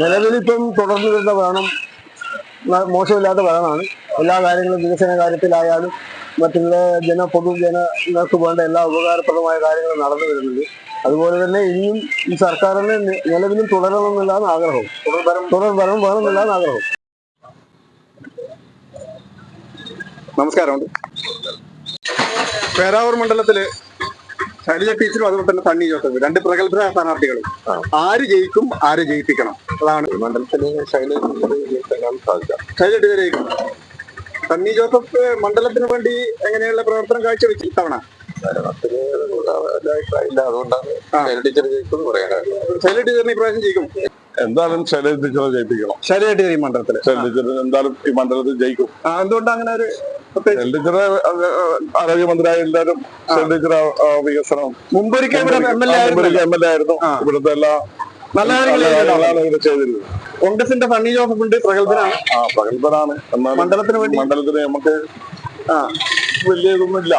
നിലവിലിപ്പം തുടർന്നു വരുന്ന ഭരണം മോശമില്ലാത്ത ഭരണമാണ്. എല്ലാ കാര്യങ്ങളും വികസന കാര്യത്തിലായാലും മറ്റുള്ള പൊതുജനങ്ങൾക്ക് വേണ്ട എല്ലാ ഉപകാരപ്രദമായ കാര്യങ്ങളും നടന്നു വരുന്നുണ്ട്. അതുപോലെ തന്നെ ഇനിയും ഈ സർക്കാരിന് നിലവിലും തുടരണമെന്നുള്ളതാണ് ആഗ്രഹം. തുടർഭരണം വേണമെന്നുള്ളതാണ് ആഗ്രഹം. നമസ്കാരം. പേരാവൂർ മണ്ഡലത്തില് ശൈലജ ടീച്ചറും അതുപോലെ തന്നെ സണ്ണി ജോസഫ്, രണ്ട് പ്രഗത്ഭരായ സ്ഥാനാർത്ഥികളും. ആര് ജയിക്കും, ആര് ജയിപ്പിക്കണം, അതാണ് മണ്ഡലത്തില് ശൈലജ ടീച്ചർ ജയിക്കും. സണ്ണി ജോസഫ് മണ്ഡലത്തിന് വേണ്ടി എങ്ങനെയുള്ള പ്രവർത്തനം കാഴ്ചവെച്ച് തവണ ഇല്ല, അതുകൊണ്ടാണ് ശൈലജ ടീച്ചർ ജയിക്കും പറയാനായിരുന്നു. ശൈലജ ടീച്ചറിന് ഇപ്രാവശ്യം ജയിക്കും. എന്തായാലും ശൈലജ ടീച്ചറെ ജയിപ്പിക്കണം. ശൈലജ ടീച്ചർ ഈ മണ്ഡലത്തില് എന്തായാലും ഈ മണ്ഡലത്തിൽ ജയിക്കും. എന്തുകൊണ്ട് അങ്ങനെ ഒരു ടീച്ചറെ ആരോഗ്യമന്ത്രിയായ എല്ലാവരും ടീച്ചറെ വികസനം മുമ്പൊരിക്കൽ MLA ആയിരുന്നു. ഇവിടുത്തെ എല്ലാ നല്ല കാര്യങ്ങളാണ് ചെയ്തിരുന്നത്. കോൺഗ്രസിന്റെ സണ്ണി ജോസഫ് ഉണ്ട്, പ്രഗത്ഭനാണ്. പ്രഗത്ഭനാണ്. മണ്ഡലത്തിന് നമുക്ക് വലിയ ഇതൊന്നും ഇല്ല.